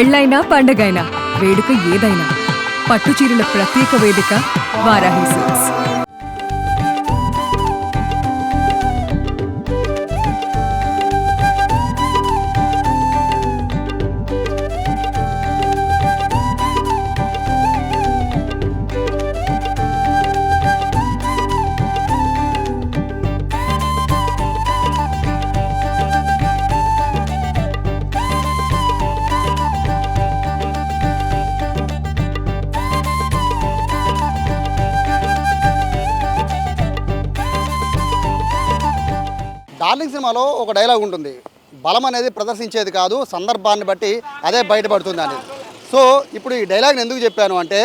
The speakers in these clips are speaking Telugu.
పెళ్ళైనా పండగైనా వేడుక ఏదైనా పట్టుచీరల ప్రత్యేక వేదిక వారాహి సిల్క్స్. డార్లింగ్ సినిమాలో ఒక డైలాగ్ ఉంటుంది, బలం అనేది ప్రదర్శించేది కాదు, సందర్భాన్ని బట్టి అదే బయటపడుతుంది అనేది. సో ఇప్పుడు ఈ డైలాగ్ని ఎందుకు చెప్పాను అంటే,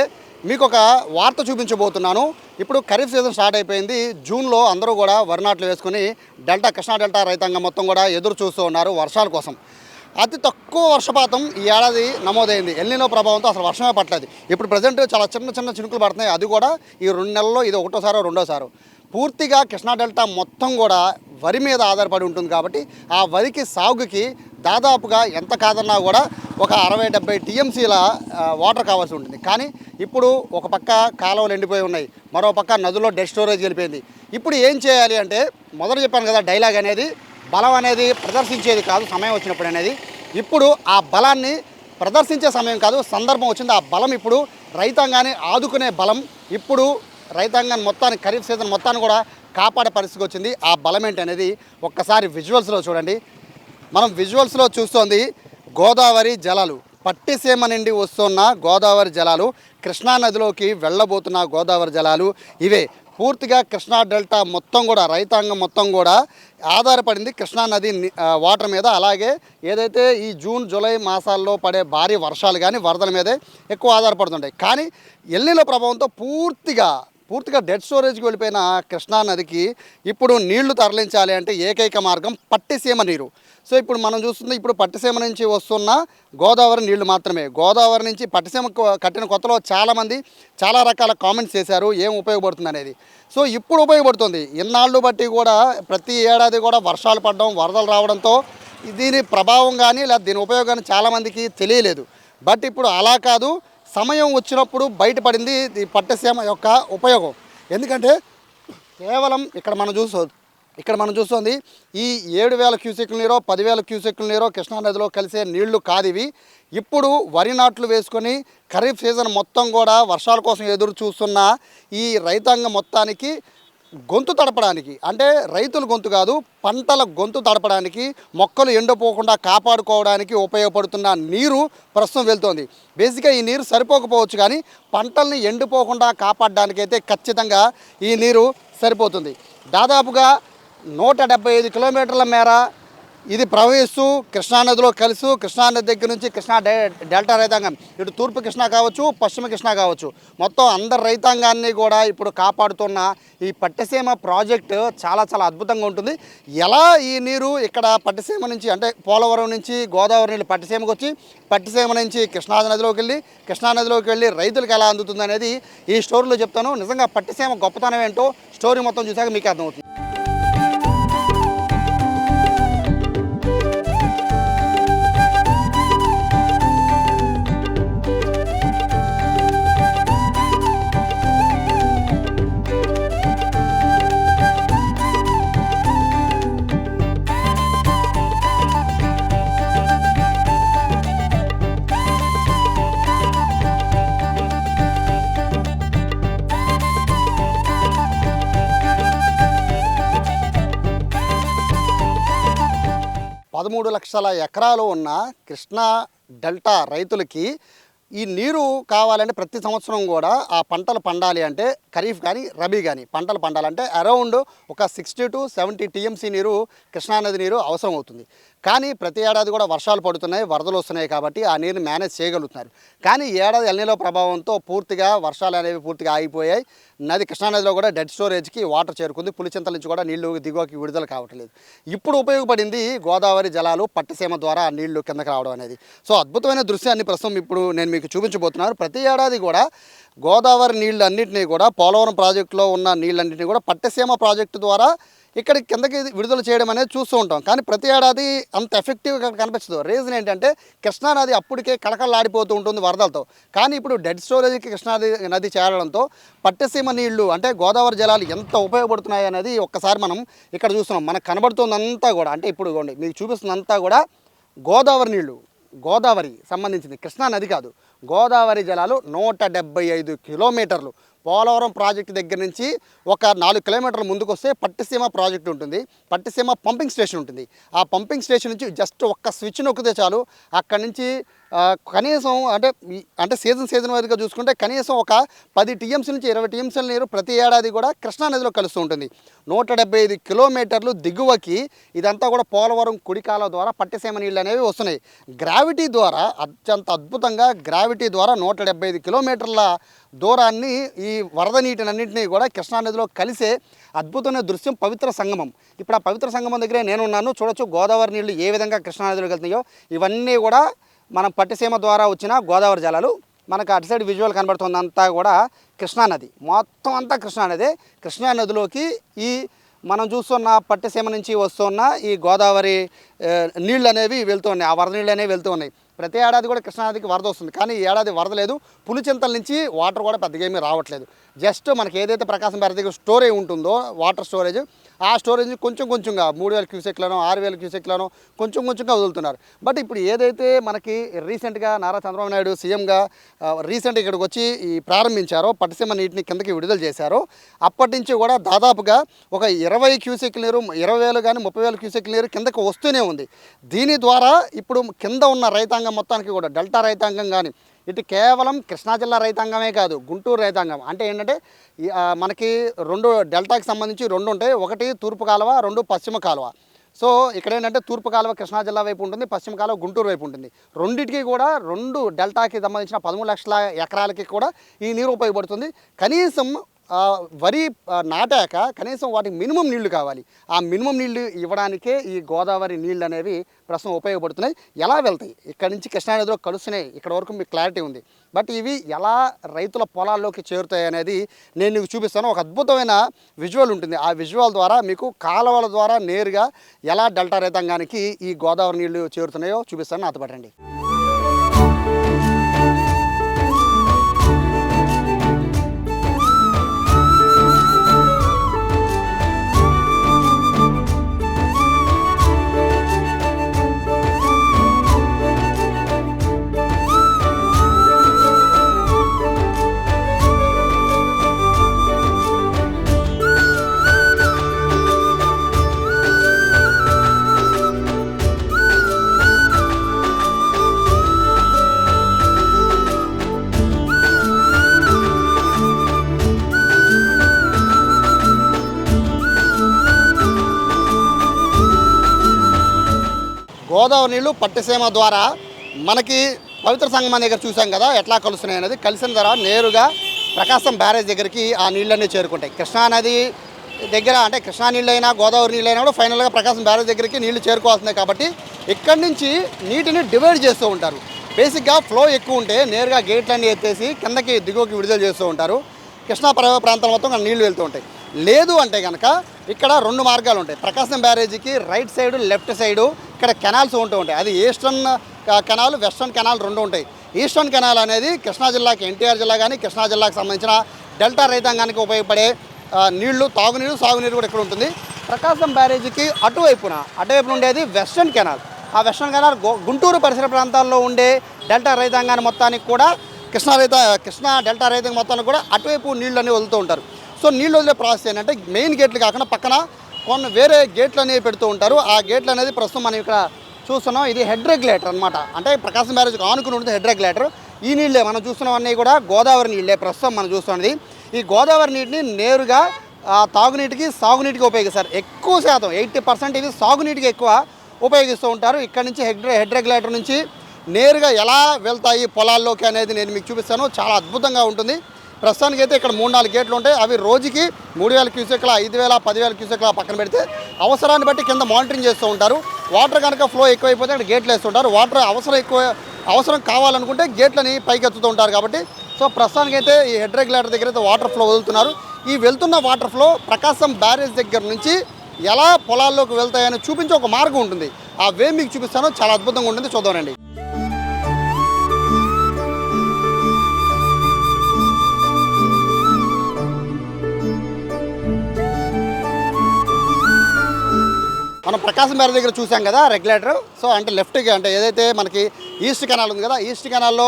మీకు ఒక వార్త చూపించబోతున్నాను. ఇప్పుడు ఖరీఫ్ సీజన్ స్టార్ట్ అయిపోయింది. జూన్లో అందరూ కూడా వరి నాట్లు వేసుకుని కృష్ణా డెల్టా రైతాంగం మొత్తం కూడా ఎదురు చూస్తూ ఉన్నారు వర్షాల కోసం. అతి తక్కువ వర్షపాతం ఈ ఏడాది నమోదైంది. ఎల్నినో ప్రభావంతో అసలు వర్షమే పట్టలేదు. ఇప్పుడు ప్రజెంట్ చాలా చిన్న చినుకులు పడుతున్నాయి. అది కూడా ఈ 2 నెలల్లో ఇది ఒకటోసారో రెండోసారో. పూర్తిగా కృష్ణా డెల్టా మొత్తం కూడా వరి మీద ఆధారపడి ఉంటుంది కాబట్టి ఆ వరికి సాగుకి దాదాపుగా ఎంత కాదన్నా కూడా ఒక 60-70 టీఎంసీల వాటర్ కావాల్సి ఉంటుంది. కానీ ఇప్పుడు ఒక పక్క కాలువలు ఎండిపోయి ఉన్నాయి, మరో పక్క నదుల్లో డెడ్ స్టోరేజ్ వెళ్ళిపోయింది. ఇప్పుడు ఏం చేయాలి అంటే, మొదట చెప్పాను కదా, డైలాగ్ అనేది బలం అనేది ప్రదర్శించేది కాదు సమయం వచ్చినప్పుడు అనేది. ఇప్పుడు ఆ బలాన్ని ప్రదర్శించే సమయం కాదు, సందర్భం వచ్చింది. ఆ బలం ఇప్పుడు రైతాంగాన్ని ఆదుకునే బలం. ఇప్పుడు రైతాంగాన్ని మొత్తాన్ని ఖరీఫ్ సీజన్ మొత్తాన్ని కూడా కాపాడే పరిస్థితికి వచ్చింది. ఆ బలం ఏంటి అనేది ఒక్కసారి విజువల్స్లో చూడండి. మనం విజువల్స్లో చూస్తోంది గోదావరి జలాలు, పట్టిసీమ నుండి వస్తున్న గోదావరి జలాలు, కృష్ణానదిలోకి వెళ్ళబోతున్న గోదావరి జలాలు ఇవే. పూర్తిగా కృష్ణా డెల్టా మొత్తం కూడా రైతాంగం మొత్తం కూడా ఆధారపడింది కృష్ణానది వాటర్ మీద. అలాగే ఏదైతే ఈ జూన్ జూలై మాసాల్లో పడే భారీ వర్షాలు కానీ వరదల మీదే ఎక్కువ ఆధారపడుతుంటాయి. కానీ ఎల్నినో ప్రభావంతో పూర్తిగా డెడ్ స్టోరేజ్కి వెళ్ళిపోయిన కృష్ణానదికి ఇప్పుడు నీళ్లు తరలించాలి అంటే ఏకైక మార్గం పట్టిసీమ నీరు. సో ఇప్పుడు మనం చూస్తుంది, ఇప్పుడు పట్టిసీమ నుంచి వస్తున్న గోదావరి నీళ్లు మాత్రమే. గోదావరి నుంచి పట్టిసీమ కట్టిన కొత్తలో చాలామంది చాలా రకాల కామెంట్స్ చేశారు ఏం ఉపయోగపడుతుంది అనేది. సో ఇప్పుడు ఉపయోగపడుతుంది. ఇన్నాళ్ళు బట్టి కూడా ప్రతి ఏడాది కూడా వర్షాలు పడడం, వరదలు రావడంతో దీని ప్రభావం కానీ లేదా దీని ఉపయోగం కానీ చాలామందికి తెలియలేదు. బట్ ఇప్పుడు అలా కాదు, సమయం వచ్చినప్పుడు బయటపడింది ఈ పట్టిసీమ యొక్క ఉపయోగం. ఎందుకంటే కేవలం ఇక్కడ మనం చూస్తుంది ఈ 7,000 క్యూసెక్ల నీరో 10,000 క్యూసెక్ల నీరో కృష్ణానదిలో కలిసే నీళ్లు కాదివి. ఇప్పుడు వరి నాట్లు వేసుకొని ఖరీఫ్ సీజన్ మొత్తం కూడా వర్షాల కోసం ఎదురు చూస్తున్న ఈ రైతాంగం మొత్తానికి గొంతు తడపడానికి, అంటే రైతుల గొంతు కాదు, పంటల గొంతు తడపడానికి, మొక్కలు ఎండిపోకుండా కాపాడుకోవడానికి ఉపయోగపడుతున్న నీరు ప్రస్తుతం వెళ్తోంది. బేసిక్గా ఈ నీరు సరిపోకపోవచ్చు, కానీ పంటల్ని ఎండిపోకుండా కాపాడడానికైతే ఖచ్చితంగా ఈ నీరు సరిపోతుంది. దాదాపుగా 175 కిలోమీటర్ల మేర ఇది ప్రవహిస్తూ కృష్ణానదిలో కలుసు కృష్ణానది దగ్గర నుంచి కృష్ణా డెల్టా రైతాంగం, ఇటు తూర్పు కృష్ణా కావచ్చు, పశ్చిమ కృష్ణా కావచ్చు, మొత్తం అందరు రైతాంగాన్ని కూడా ఇప్పుడు కాపాడుతున్న ఈ పట్టిసీమ ప్రాజెక్టు చాలా అద్భుతంగా ఉంటుంది. ఎలా ఈ నీరు ఇక్కడ పట్టిసీమ నుంచి, అంటే పోలవరం నుంచి గోదావరి నీళ్ళు పట్టిసీమకు వచ్చి, పట్టిసీమ నుంచి కృష్ణానదిలోకి వెళ్ళి రైతులకు ఎలా అందుతుంది అనేది ఈ స్టోరీలో చెప్తాను. నిజంగా పట్టిసీమ గొప్పతనం ఏంటో స్టోరీ మొత్తం చూసాక మీకు అర్థమవుతుంది. పదమూడు లక్షల ఎకరాలు ఉన్న కృష్ణా డెల్టా రైతులకి ఈ నీరు కావాలంటే ప్రతి సంవత్సరం కూడా ఆ పంటలు పండాలి అంటే, ఖరీఫ్ కానీ రబీ కానీ పంటలు పండాలంటే అరౌండ్ ఒక 60 to 70 టీఎంసీ నీరు కృష్ణానది నీరు అవసరం అవుతుంది. కానీ ప్రతి ఏడాది కూడా వర్షాలు పడుతున్నాయి, వరదలు వస్తున్నాయి కాబట్టి ఆ నీరుని మేనేజ్ చేయగలుగుతున్నారు. కానీ ఈ ఏడాది ఎల్నినో ప్రభావంతో పూర్తిగా వర్షాలు అనేవి పూర్తిగా ఆగిపోయాయి. కృష్ణానదిలో కూడా డెడ్ స్టోరేజ్కి వాటర్ చేరుకుంది. పులిచింతల నుంచి కూడా నీళ్లు దిగువకి విడుదల కావట్లేదు. ఇప్పుడు ఉపయోగపడింది గోదావరి జలాలు పట్టిసీమ ద్వారా ఆ నీళ్లు కిందకి రావడం అనేది. సో అద్భుతమైన దృశ్యాన్ని ప్రస్తుతం ఇప్పుడు నేను మీకు చూపించబోతున్నాను. ప్రతి ఏడాది కూడా గోదావరి నీళ్ళు అన్నింటినీ కూడా, పోలవరం ప్రాజెక్టులో ఉన్న నీళ్ళన్నింటినీ కూడా పట్టిసీమ ప్రాజెక్టు ద్వారా ఇక్కడ కిందకి విడుదల చేయడం అనేది చూస్తూ ఉంటాం. కానీ ప్రతి ఏడాది అంత ఎఫెక్టివ్గా కనిపించదు. రీజన్ ఏంటంటే కృష్ణానది అప్పటికే కళకళలాడిపోతూ ఉంటుంది వరదలతో. కానీ ఇప్పుడు డెడ్ స్టోరేజ్కి కృష్ణానది చేరడంతో పట్టసీమ నీళ్లు అంటే గోదావరి జలాలు ఎంత ఉపయోగపడుతున్నాయి అనేది ఒక్కసారి మనం ఇక్కడ చూస్తున్నాం. మనకు కనబడుతుందంతా కూడా అంటే ఇప్పుడు మీకు చూపిస్తుందంతా కూడా గోదావరి నీళ్లు, గోదావరి సంబంధించింది, కృష్ణానది కాదు. గోదావరి జలాలు 175 కిలోమీటర్లు పోలవరం ప్రాజెక్టు దగ్గర నుంచి ఒక 4 కిలోమీటర్ల ముందుకు వస్తే పట్టిసీమ ప్రాజెక్టు ఉంటుంది. పట్టిసీమ పంపింగ్ స్టేషన్ ఉంటుంది. ఆ పంపింగ్ స్టేషన్ నుంచి జస్ట్ ఒక్క స్విచ్ నొక్కితే చాలు అక్కడి నుంచి కనీసం అంటే సీజన్ వైజ్గా చూసుకుంటే కనీసం ఒక 10 టీఎంసీ నుంచి 20 టీఎంసీల నీరు ప్రతి ఏడాది కూడా కృష్ణానదిలో కలుస్తూ ఉంటుంది. 175 కిలోమీటర్లు దిగువకి ఇదంతా కూడా పోలవరం కుడికాల ద్వారా పట్టిసీమ నీళ్ళు అనేవి వస్తున్నాయి. గ్రావిటీ ద్వారా అత్యంత అద్భుతంగా గ్రావిటీ ద్వారా 175 కిలోమీటర్ల దూరాన్ని ఈ వరద నీటినన్నింటినీ కూడా కృష్ణానదిలో కలిసే అద్భుతమైన దృశ్యం పవిత్ర సంగమం. ఇప్పుడు ఆ పవిత్ర సంగమం దగ్గరే నేనున్నాను. చూడొచ్చు గోదావరి నీళ్లు ఏ విధంగా కృష్ణానదిలోకి వెళ్తున్నాయో. ఇవన్నీ కూడా మనం పట్టిసీమ ద్వారా వచ్చిన గోదావరి జలాలు. మనకు అటు సైడ్ విజువల్ కనబడుతుందంతా కూడా కృష్ణానది, మొత్తం అంతా కృష్ణానదే. కృష్ణానదిలోకి ఈ మనం చూస్తున్న పట్టిసీమ నుంచి వస్తున్న ఈ గోదావరి నీళ్ళు అనేవి వెళ్తూ ఉన్నాయి. ఆ వరద నీళ్ళు అనేవి వెళ్తూ ఉన్నాయి. ప్రతి ఏడాది కూడా కృష్ణానదికి వరద వస్తుంది. కానీ ఈ ఏడాది వరద లేదు. పులిచింతల నుంచి వాటర్ కూడా పెద్దగా ఏమీ రావట్లేదు. జస్ట్ మనకి ఏదైతే ప్రకాశం బ్యారేజ్ దగ్గర స్టోరేజ్ ఉంటుందో వాటర్ స్టోరేజ్, ఆ స్టోరేజ్ కొంచెంగా 3000 క్యూసెక్లను 6000 క్యూసెక్లను కొంచెంగా వదులుతున్నారు. బట్ ఇప్పుడు ఏదైతే మనకి రీసెంట్గా నారా చంద్రబాబు నాయుడు సీఎంగా రీసెంట్గా ఇక్కడికి వచ్చి ఈ ప్రారంభించారో పట్టిసీమ నీటిని కిందకి విడుదల చేశారో అప్పటి నుంచి కూడా దాదాపుగా ఒక 20 క్యూసెక్ల నీరు 20,000 కానీ 30,000 క్యూసెక్ల నీరు కిందకి వస్తూనే ఉంది. దీని ద్వారా ఇప్పుడు కింద ఉన్న రైతాంగం మొత్తానికి కూడా డెల్టా రైతాంగం కానీ ఇటు కేవలం కృష్ణా జిల్లా రైతాంగమే కాదు, గుంటూరు రైతాంగం అంటే ఏంటంటే మనకి 2 డెల్టాకి సంబంధించి 2 ఉంటాయి. ఒకటి తూర్పు కాలువ, 2 పశ్చిమ కాలువ. సో ఇక్కడ ఏంటంటే తూర్పు కాలువ కృష్ణా జిల్లా వైపు ఉంటుంది, పశ్చిమ కాలువ గుంటూరు వైపు ఉంటుంది. రెండింటికి కూడా 2 డెల్టాకి సంబంధించిన 13 లక్షల ఎకరాలకి కూడా ఈ నీరు ఉపయోగపడుతుంది. కనీసం వరి నాటాక కనీసం వాటికి మినిమం నీళ్లు కావాలి. ఆ మినిమం నీళ్లు ఇవ్వడానికే ఈ గోదావరి నీళ్ళు అనేవి ప్రస్తుతం ఉపయోగపడుతున్నాయి. ఎలా వెళ్తాయి ఇక్కడి నుంచి కృష్ణానదిలో కలుస్తున్నాయి, ఇక్కడ వరకు మీకు క్లారిటీ ఉంది. బట్ ఇవి ఎలా రైతుల పొలాల్లోకి చేరుతాయి అనేది నేను మీకు చూపిస్తాను. ఒక అద్భుతమైన విజువల్ ఉంటుంది. ఆ విజువల్ ద్వారా మీకు కాలువల ద్వారా నేరుగా ఎలా డెల్టా రైతాంగానికి ఈ గోదావరి నీళ్లు చేరుతున్నాయో చూపిస్తాను. నాతో పట్టండి. గోదావరి నీళ్ళు పట్టిసీమ ద్వారా మనకి పవిత్ర సంగమం దగ్గర చూసాం కదా ఎట్లా కలుస్తున్నాయి అనేది. కలిసిన తర్వాత నేరుగా ప్రకాశం బ్యారేజ్ దగ్గరికి ఆ నీళ్ళన్నీ చేరుకుంటాయి. కృష్ణానది దగ్గర అంటే కృష్ణా నీళ్ళైనా గోదావరి నీళ్ళైనా కూడా ఫైనల్గా ప్రకాశం బ్యారేజ్ దగ్గరికి నీళ్లు చేరుకోవాల్సిందే. కాబట్టి ఇక్కడి నుంచి నీటిని డివైడ్ చేస్తూ ఉంటారు. బేసిక్గా ఫ్లో ఎక్కువ ఉంటే నేరుగా గేట్లన్నీ ఎత్తేసి కిందకి దిగువకి విడుదల చేస్తూ ఉంటారు. కృష్ణా పరివాహ ప్రాంతం మొత్తం నీళ్లు వెళ్తూ ఉంటాయి. లేదు అంటే కనుక ఇక్కడ 2 మార్గాలు ఉంటాయి. ప్రకాశం బ్యారేజీకి రైట్ సైడు లెఫ్ట్ సైడు ఇక్కడ కెనాల్స్ ఉంటూ ఉంటాయి. అది ఈస్టర్న్ కెనాల్, వెస్టర్న్ కెనాల్ 2 ఉంటాయి. ఈస్టర్న్ కెనాల్ అనేది కృష్ణా జిల్లాకి ఎన్టీఆర్ జిల్లా కానీ కృష్ణా జిల్లాకు సంబంధించిన డెల్టా రైతాంగానికి ఉపయోగపడే నీళ్లు, తాగునీరు, సాగునీరు కూడా ఇక్కడ ఉంటుంది. ప్రకాశం బ్యారేజీకి అటువైపున ఉండేది వెస్టర్న్ కెనాల్. ఆ వెస్టర్న్ కెనాల్ గుంటూరు పరిసర ప్రాంతాల్లో ఉండే డెల్టా రైతాంగాన్ని మొత్తానికి కూడా కృష్ణా డెల్టా రైతాంగం మొత్తానికి కూడా అటువైపు నీళ్ళు అనేవి వదులుతూ ఉంటారు. సో నీళ్ళు వదిలే ప్రాసెస్ ఏంటంటే మెయిన్ గేట్లు కాకుండా పక్కన కొన్ని వేరే గేట్లు అనేవి పెడుతూ ఉంటారు. ఆ గేట్లు అనేది ప్రస్తుతం మనం ఇక్కడ చూస్తున్నాం. ఇది హెడ్ రెగ్యులేటర్ అనమాట. అంటే ప్రకాశం బ్యారేజ్కి ఆనుకుని ఉంటుంది హెడ్ రెగ్యులేటర్. ఈ నీళ్ళే మనం చూస్తున్నవన్నీ కూడా గోదావరి నీళ్ళే ప్రస్తుతం మనం చూస్తున్నది. ఈ గోదావరి నీటిని నేరుగా తాగునీటికి, సాగునీటికి ఉపయోగిస్తారు. ఎక్కువ శాతం 80% ఇవి సాగునీటికి ఎక్కువ ఉపయోగిస్తూ ఉంటారు. ఇక్కడ నుంచి హెడ్ రెగ్యులేటర్ నుంచి నేరుగా ఎలా వెళ్తాయి పొలాల్లోకి అనేది నేను మీకు చూపిస్తాను. చాలా అద్భుతంగా ఉంటుంది. ప్రస్తుతానికి అయితే ఇక్కడ 3-4 గేట్లు ఉంటాయి. అవి రోజుకి 3000 క్యూసెక్ల, 5000, 10,000 క్యూసెక్ల పక్కన పెడితే అవసరాన్ని బట్టి కింద మానిటరింగ్ చేస్తూ ఉంటారు. వాటర్ కనుక ఫ్లో ఎక్కువైపోతే అక్కడ గేట్లు వేస్తుంటారు. వాటర్ అవసరం కావాలనుకుంటే గేట్లని పైకి ఎత్తుతూ ఉంటారు. కాబట్టి సో ప్రస్తుతానికైతే ఈ హెడ్ రెగ్యులేటర్ దగ్గర అయితే వాటర్ ఫ్లో వదులుతున్నారు. ఈ వెళ్తున్న వాటర్ ఫ్లో ప్రకాశం బ్యారేజ్ దగ్గర నుంచి ఎలా పొలాల్లోకి వెళ్తాయని చూపించే ఒక మార్గం ఉంటుంది. ఆ వే మీకు చూపిస్తాను, చాలా అద్భుతంగా ఉంటుంది, చూద్దామండి. మనం ప్రకాశం బ్యారేజ్ దగ్గర చూసాం కదా రెగ్యులేటర్. సో అంటే లెఫ్ట్కి, అంటే ఏదైతే మనకి ఈస్ట్ కెనాల్ ఉంది కదా, ఈస్ట్ కెనాల్లో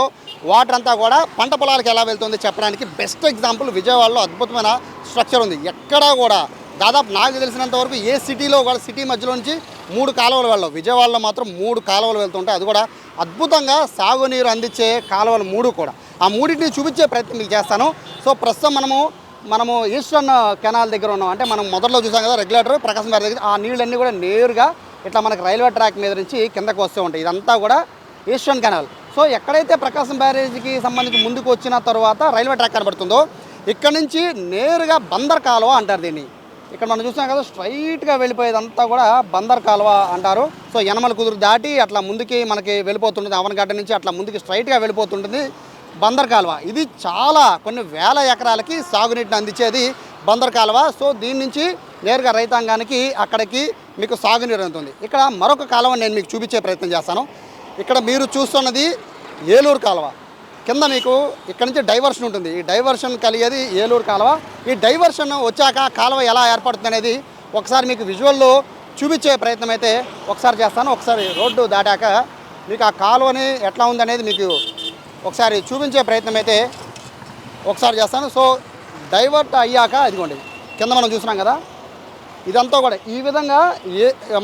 వాటర్ అంతా కూడా పంట పొలాలకు ఎలా వెళ్తుంది చెప్పడానికి బెస్ట్ ఎగ్జాంపుల్ విజయవాడలో అద్భుతమైన స్ట్రక్చర్ ఉంది. ఎక్కడా కూడా దాదాపు నాకు తెలిసినంత వరకు ఏ సిటీలో కూడా సిటీ మధ్యలో నుంచి 3 కాలువలు వెళ్ళవు. విజయవాడలో మాత్రం 3 కాలువలు వెళ్తుంటాయి. అది కూడా అద్భుతంగా సాగునీరు అందించే కాలువలు 3 కూడా. ఆ మూడింటిని చూపించే ప్రయత్నం మీకు చేస్తాను. సో ప్రస్తుతం మనము ఈస్టర్న్ కెనాల్ దగ్గర ఉన్నాం. అంటే మనం మొదట్లో చూసాం కదా రెగ్యులేటర్ ప్రకాశం బ్యారేజ్ దగ్గర. ఆ నీళ్ళన్నీ కూడా నేరుగా ఇట్లా మనకి రైల్వే ట్రాక్ మీద నుంచి కిందకు వస్తూ ఉంటాయి. ఇదంతా కూడా ఈస్టర్న్ కెనాల్. సో ఎక్కడైతే ప్రకాశం బ్యారేజ్కి సంబంధించి ముందుకు వచ్చిన తర్వాత రైల్వే ట్రాక్ కనబడుతుందో ఇక్కడ నుంచి నేరుగా బందర్ కాలువ అంటారు దీన్ని. ఇక్కడ మనం చూసాం కదా స్ట్రైట్గా వెళ్ళిపోయేదంతా కూడా బందర్ కాలువ అంటారు. సో యనమల కుదురు దాటి అట్లా ముందుకి మనకి వెళ్ళిపోతుంటుంది. అవనగడ్డ నుంచి అట్లా ముందుకి స్ట్రైట్గా వెళ్ళిపోతుంటుంది బందర్ కాలువ. ఇది చాలా కొన్ని వేల ఎకరాలకి సాగునీటిని అందించేది బందర్ కాలువ. సో దీని నుంచి నేరుగా రైతాంగానికి అక్కడికి మీకు సాగునీరు అందుతుంది. ఇక్కడ మరొక కాలువ నేను మీకు చూపించే ప్రయత్నం చేస్తాను. ఇక్కడ మీరు చూస్తున్నది ఏలూరు కాలువ. కింద మీకు ఇక్కడ నుంచి డైవర్షన్ ఉంటుంది. ఈ డైవర్షన్ కలిగేది ఏలూరు కాలువ. ఈ డైవర్షన్ వచ్చాక కాలువ ఎలా ఏర్పడుతుంది అనేది ఒకసారి మీకు విజువల్లో చూపించే ప్రయత్నం అయితే ఒకసారి చేస్తాను. ఒకసారి రోడ్డు దాటాక మీకు ఆ కాలువని ఎట్లా ఉందనేది మీకు ఒకసారి చూపించే ప్రయత్నం అయితే ఒకసారి చేస్తాను. సో డైవర్ట్ అయ్యాక ఇదిగోండి కింద మనం చూస్తున్నాం కదా, ఇదంతా కూడా ఈ విధంగా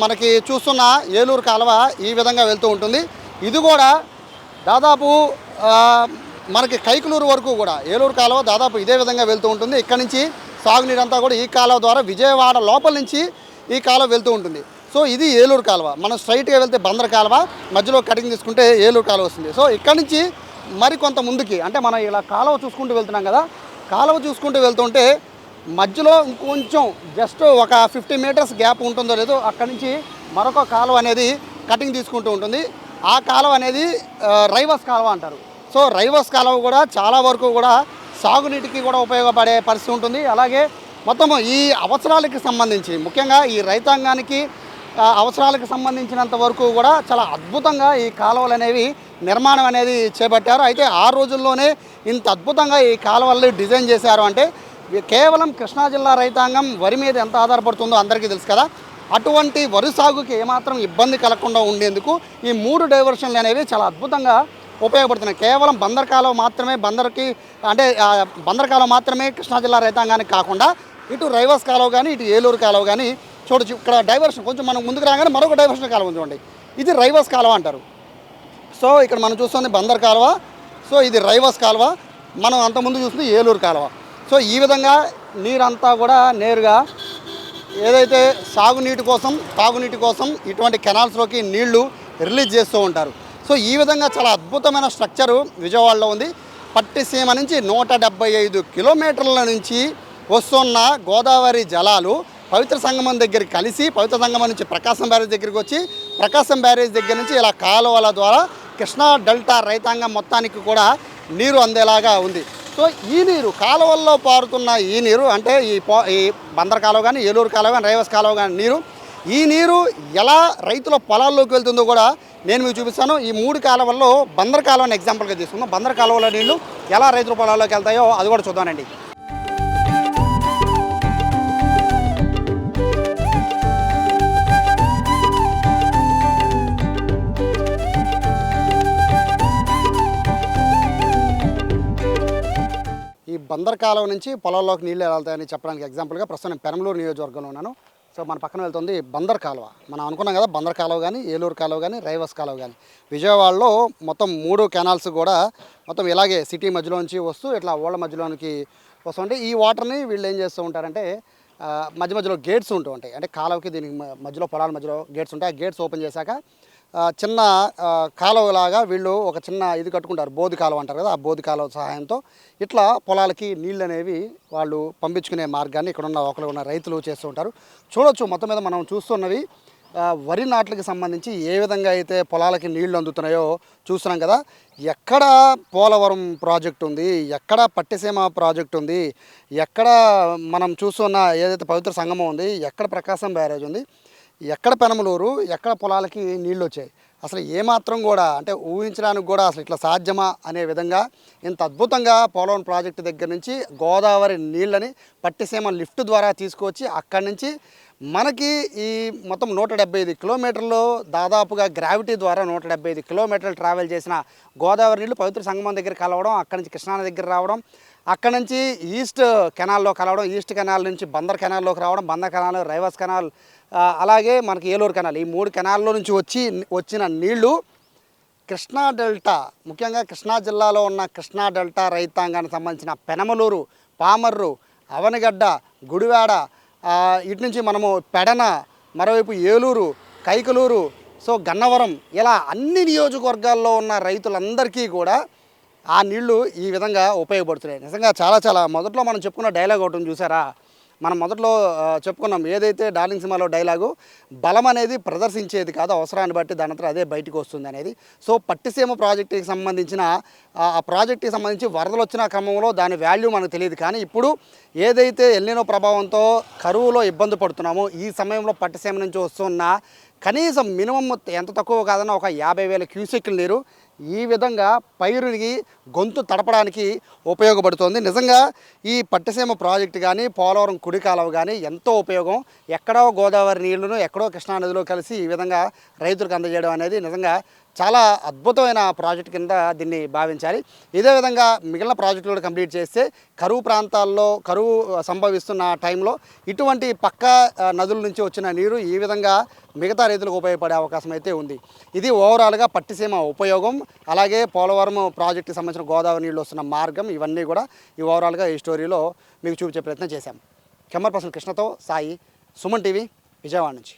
మనకి చూస్తున్న ఏలూరు కాలువ ఈ విధంగా వెళ్తూ ఉంటుంది. ఇది కూడా దాదాపు మనకి కైకలూరు వరకు కూడా ఏలూరు కాలువ దాదాపు ఇదే విధంగా వెళ్తూ ఉంటుంది. ఇక్కడ నుంచి సాగునీరు అంతా కూడా ఈ కాలువ ద్వారా విజయవాడ లోపల నుంచి ఈ కాలువ వెళ్తూ ఉంటుంది. సో ఇది ఏలూరు కాలువ. మనం స్ట్రైట్గా వెళ్తే బందర్ కాలువ, మధ్యలో కటింగ్ తీసుకుంటే ఏలూరు కాలువ వస్తుంది. సో ఇక్కడ నుంచి మరి కొంత ముందుకి, అంటే మనం ఇలా కాలువ చూసుకుంటూ వెళ్తున్నాం కదా, కాలువ చూసుకుంటూ వెళ్తుంటే మధ్యలో ఇంకొంచెం జస్ట్ ఒక 50 మీటర్స్ గ్యాప్ ఉంటుందో లేదో అక్కడి నుంచి మరొక కాలువ అనేది కటింగ్ తీసుకుంటూ ఉంటుంది. ఆ కాలువ అనేది రైవస్ కాలువ అంటారు. సో రైవస్ కాలువ కూడా చాలా వరకు కూడా సాగునీటికి కూడా ఉపయోగపడే పరిస్థితి ఉంటుంది. అలాగే మొత్తం ఈ అవసరాలకి సంబంధించి ముఖ్యంగా ఈ రైతాంగానికి అవసరాలకు సంబంధించినంత వరకు కూడా చాలా అద్భుతంగా ఈ కాలువలు అనేవి నిర్మాణం అనేది చేపట్టారు. అయితే ఆ రోజుల్లోనే ఇంత అద్భుతంగా ఈ కాలువలు డిజైన్ చేశారు అంటే కేవలం కృష్ణా జిల్లా రైతాంగం వరి మీద ఎంత ఆధారపడుతుందో అందరికీ తెలుసు కదా. అటువంటి వరి సాగుకి ఏమాత్రం ఇబ్బంది కలగకుండా ఉండేందుకు ఈ 3 డైవర్షన్లు అనేవి చాలా అద్భుతంగా ఉపయోగపడుతున్నాయి. కేవలం బందర్ కాలువ మాత్రమే బందర్ కాలువ మాత్రమే కృష్ణా జిల్లా రైతాంగానికి కాకుండా ఇటు రైవస్ కాలువ కానీ ఇటు ఏలూరు కాలువ కానీ చూడొచ్చు. ఇక్కడ డైవర్షన్ కొంచెం మనం ముందుకు రాగానే మరొక డైవర్షన్ కాలువ చూడండి, ఇది రైవస్ కాలువ అంటారు. సో ఇక్కడ మనం చూస్తుంది బందర్ కాలువ, సో ఇది రైవస్ కాలువ, మనం అంతకుముందు చూస్తుంది ఏలూరు కాలువ. సో ఈ విధంగా నీరంతా కూడా నేరుగా ఏదైతే సాగునీటి కోసం తాగునీటి కోసం ఇటువంటి కెనాల్స్లోకి నీళ్లు రిలీజ్ చేస్తూ ఉంటారు. సో ఈ విధంగా చాలా అద్భుతమైన స్ట్రక్చరు విజయవాడలో ఉంది. పట్టిసీమ నుంచి 175 కిలోమీటర్ల నుంచి వస్తున్న గోదావరి జలాలు పవిత్ర సంగమం దగ్గరికి కలిసి పవిత్ర సంగమం నుంచి ప్రకాశం బ్యారేజ్ దగ్గరికి వచ్చి ప్రకాశం బ్యారేజ్ దగ్గర నుంచి ఇలా కాలువల ద్వారా కృష్ణా డెల్టా రైతాంగం మొత్తానికి కూడా నీరు అందేలాగా ఉంది. సో ఈ నీరు కాలువల్లో పారుతున్న ఈ నీరు అంటే ఈ బందర్ కాలువ కానీ ఏలూరు కాలువ కానీ రైవస్ కాలువ కానీ ఈ నీరు ఎలా రైతుల పొలాల్లోకి వెళ్తుందో కూడా నేను మీకు చూపిస్తాను. ఈ 3 కాలువల్లో బందర్ కాలువని ఎగ్జాంపుల్గా తీసుకుందాం. బందర్ కాలువలో నీళ్లు ఎలా రైతుల పొలాల్లోకి వెళ్తాయో అది కూడా చూద్దామండి. ఈ బందర్ కాలువ నుంచి పొలాల్లోకి నీళ్ళు ఎలా వెళ్తాయని చెప్పడానికి ఎగ్జాంపుల్గా ప్రస్తుతం నేను పెనమలూరు నియోజకవర్గంలో ఉన్నాను. సో మన పక్కన వెళ్తుంది బందర్ కాలువ. మనం అనుకున్నాం కదా బందర్ కాలువ కానీ ఏలూరు కాలువ కానీ రైవస్ కాలువ కానీ విజయవాడలో మొత్తం 3 కెనాల్స్ కూడా మొత్తం ఇలాగే సిటీ మధ్యలో నుంచి వస్తూ ఇట్లా ఓళ్ళ మధ్యలోనికి వస్తుంటే ఈ వాటర్ని వీళ్ళు ఏం చేస్తూ ఉంటారంటే మధ్యలో గేట్స్ ఉంటూ ఉంటాయి. అంటే కాలువకి దీనికి మధ్యలో పొలాల మధ్యలో గేట్స్ ఉంటాయి. ఆ గేట్స్ ఓపెన్ చేశాక చిన్న కాలువలాగా వీళ్ళు ఒక చిన్న ఇది కట్టుకుంటారు, బోధి కాలువ అంటారు కదా, ఆ బోధి కాలువ సహాయంతో ఇట్లా పొలాలకి నీళ్ళు అనేవి వాళ్ళు పంపించుకునే మార్గాన్ని ఇక్కడ ఉన్న ఒకరు ఉన్న రైతులు చేస్తూ ఉంటారు. చూడొచ్చు మొత్తం మీద మనం చూస్తున్నవి వరి నాట్లకి సంబంధించి ఏ విధంగా అయితే పొలాలకి నీళ్లు అందుతున్నాయో చూస్తున్నాం కదా. ఎక్కడ పోలవరం ప్రాజెక్ట్ ఉంది, ఎక్కడ పట్టిసీమ ప్రాజెక్ట్ ఉంది, ఎక్కడ మనం చూస్తున్న ఏదైతే పవిత్ర సంగమం ఉంది, ఎక్కడ ప్రకాశం బ్యారేజ్ ఉంది, ఎక్కడ పెనమలూరు, ఎక్కడ పొలాలకి నీళ్ళు వచ్చాయి. అసలు ఏమాత్రం కూడా అంటే ఊహించడానికి కూడా అసలు ఇట్లా సాధ్యమా అనే విధంగా ఇంత అద్భుతంగా పోలవరం ప్రాజెక్టు దగ్గర నుంచి గోదావరి నీళ్ళని పట్టిసీమ లిఫ్ట్ ద్వారా తీసుకొచ్చి అక్కడి నుంచి మనకి ఈ మొత్తం 175 కిలోమీటర్లు దాదాపుగా గ్రావిటీ ద్వారా 175 కిలోమీటర్లు ట్రావెల్ చేసిన గోదావరి నీళ్ళు పవిత్ర సంగమం దగ్గర కలవడం, అక్కడి నుంచి కృష్ణా దగ్గర రావడం, అక్కడి నుంచి ఈస్ట్ కెనాల్లో కలవడం, ఈస్ట్ కెనాల్ నుంచి బందర్ కెనాల్లోకి రావడం, బందర్ కెనాల్, రైవాస్ కెనాల్, అలాగే మనకి ఏలూరు కెనాల్, ఈ 3 కెనాల్లో నుంచి వచ్చిన నీళ్లు కృష్ణా డెల్టా, ముఖ్యంగా కృష్ణా జిల్లాలో ఉన్న కృష్ణా డెల్టా రైతాంగానికి సంబంధించిన పెనమలూరు, పామర్రు, అవనగడ్డ, గుడివాడ, ఇటు నుంచి మనము పెడన, మరోవైపు ఏలూరు, కైకలూరు, సో గన్నవరం, ఇలా అన్ని నియోజకవర్గాల్లో ఉన్న రైతులందరికీ కూడా ఆ నీళ్లు ఈ విధంగా ఉపయోగపడుతున్నాయి. నిజంగా చాలా చాలా మొదట్లో మనం చెప్పుకున్న డైలాగ్ ఒకటి ఉంది చూసారా, మనం మొదట్లో చెప్పుకున్నాం ఏదైతే డార్లింగ్ సినిమాలో డైలాగు, బలం అనేది ప్రదర్శించేది కాదు, అవసరాన్ని బట్టి దానంతా అదే బయటకు వస్తుంది అనేది. సో పట్టిసీమ ప్రాజెక్టుకి సంబంధించిన ఆ ప్రాజెక్టుకి సంబంధించి వరదలు వచ్చిన క్రమంలో దాని వాల్యూ మనకు తెలియదు. కానీ ఇప్పుడు ఏదైతే ఎల్నినో ప్రభావంతో కరువులో ఇబ్బంది పడుతున్నామో ఈ సమయంలో పట్టిసీమ నుంచి వస్తున్న కనీసం మినిమం ఎంత తక్కువ కాదన్నా ఒక 50,000 క్యూసెక్ల నీరు ఈ విధంగా పైరుకి గొంతు తడపడానికి ఉపయోగపడుతుంది. నిజంగా ఈ పట్టిసీమ ప్రాజెక్టు కానీ పోలవరం కుడి కాలువ కానీ ఎంతో ఉపయోగం. ఎక్కడో గోదావరి నీళ్లను ఎక్కడో కృష్ణానదిలో కలిసి ఈ విధంగా రైతులకు అందజేయడం అనేది నిజంగా చాలా అద్భుతమైన ప్రాజెక్టు కింద దీన్ని భావించాలి. ఇదే విధంగా మిగిలిన ప్రాజెక్టులు కూడా కంప్లీట్ చేస్తే కరువు ప్రాంతాల్లో కరువు సంభవిస్తున్న టైంలో ఇటువంటి పక్క నదుల నుంచి వచ్చిన నీరు ఈ విధంగా మిగతా రైతులకు ఉపయోగపడే అవకాశం అయితే ఉంది. ఇది ఓవరాల్గా పట్టిసీమ ఉపయోగం, అలాగే పోలవరం ప్రాజెక్టుకి సంబంధించిన గోదావరి నీళ్ళు వస్తున్న మార్గం, ఇవన్నీ కూడా ఈ ఓవరాల్గా ఈ స్టోరీలో మీకు చూపించే ప్రయత్నం చేశాం. కెమెరా పర్సన్ కృష్ణతో సాయి, సుమన్ టీవీ, విజయవాడ నుంచి.